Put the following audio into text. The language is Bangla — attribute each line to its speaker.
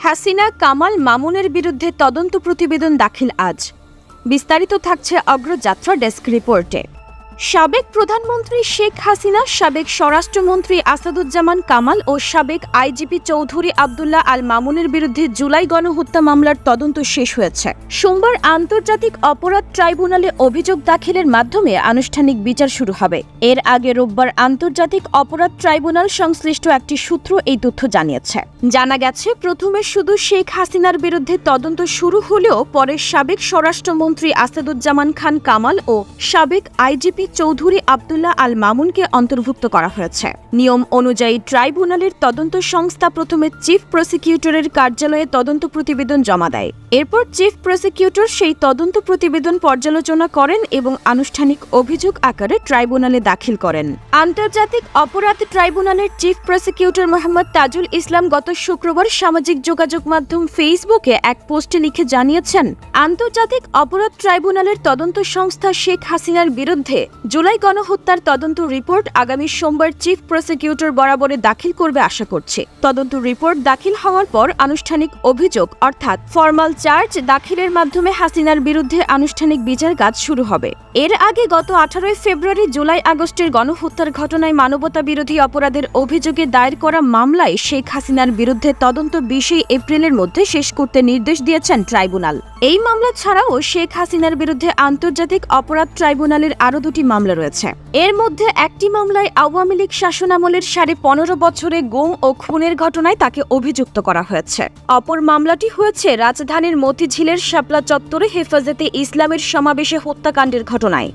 Speaker 1: হাসিনা কামাল মামুনের বিরুদ্ধে তদন্ত প্রতিবেদন দাখিল আজ। বিস্তারিত থাকছে অগ্রযাত্রা ডেস্ক রিপোর্টে। সাবেক প্রধানমন্ত্রী শেখ হাসিনা, সাবেক স্বরাষ্ট্রমন্ত্রী আসাদুজ্জামান কামাল ও সাবেক আইজিপি চৌধুরী আবদুল্লাহ আল মামুনের বিরুদ্ধে জুলাই গণহত্যা মামলার তদন্ত শেষ হয়েছে। সোমবার আন্তর্জাতিক অপরাধ ট্রাইব্যুনালে অভিযোগ দাখিলের মাধ্যমে আনুষ্ঠানিক বিচার শুরু হবে। এর আগে রোববার আন্তর্জাতিক অপরাধ ট্রাইব্যুনাল সংশ্লিষ্ট একটি সূত্র এই তথ্য জানিয়েছে। জানা গেছে, প্রথমে শুধু শেখ হাসিনার বিরুদ্ধে তদন্ত শুরু হলেও পরে সাবেক স্বরাষ্ট্রমন্ত্রী আসাদুজ্জামান খান কামাল ও সাবেক আইজিপি চৌধুরী আবদুল্লাহ আল মামুনকে অন্তর্ভুক্ত করা হয়েছে। নিয়ম অনুযায়ী ট্রাইব্যুনালের তদন্ত সংস্থা প্রথমে চিফ প্রসিকিউটরের কার্যালয়ে তদন্ত প্রতিবেদন জমা দেয়। এরপর চিফ প্রসিকিউটর সেই তদন্ত প্রতিবেদন পর্যালোচনা করেন এবং আনুষ্ঠানিক অভিযোগ আকারে ট্রাইব্যুনালে দাখিল করেন। আন্তর্জাতিক অপরাধ ট্রাইব্যুনালের চিফ প্রসিকিউটর মোহাম্মদ তাজুল ইসলাম গত শুক্রবার সামাজিক যোগাযোগ মাধ্যম ফেসবুকে এক পোস্টে লিখে জানিয়েছেন, আন্তর্জাতিক অপরাধ ট্রাইব্যুনালের তদন্ত সংস্থা শেখ হাসিনার বিরুদ্ধে জুলাই গণহত্যার তদন্ত রিপোর্ট আগামী সোমবার চিফ প্রসিকিউটর বরাবরে দাখিল করবে আশা করছে। তদন্ত রিপোর্ট দাখিল হওয়ার পর আনুষ্ঠানিক অভিযোগ অর্থাৎ ফরমাল চার্জ দাখিলের মাধ্যমে হাসিনার বিরুদ্ধে আনুষ্ঠানিক বিচার কাজ শুরু হবে। এর আগে গত 18 ফেব্রুয়ারি জুলাই আগস্টের গণহত্যার ঘটনায় মানবতা বিরোধী অপরাধের অভিযোগে দায়ের করা মামলায় শেখ হাসিনার বিরুদ্ধে তদন্ত 20 এপ্রিলের মধ্যে শেষ করতে নির্দেশ দিয়েছেন ট্রাইব্যুনাল। এই মামলা ছাড়াও শেখ হাসিনার বিরুদ্ধে আন্তর্জাতিক অপরাধ ট্রাইব্যুনালের আরও 2টি মামলা রয়েছে। এর মধ্যে একটি মামলায় আওয়ামী লীগ শাসনামলের 15.5 বছরে গুম ও খুনের ঘটনায় তাকে অভিযুক্ত করা হয়েছে। অপর মামলাটি হয়েছে রাজধানীর মতিঝিলের শাপলা চত্বরে হেফাজতে ইসলামের সমাবেশে হত্যাকাণ্ডের ঘটনায়।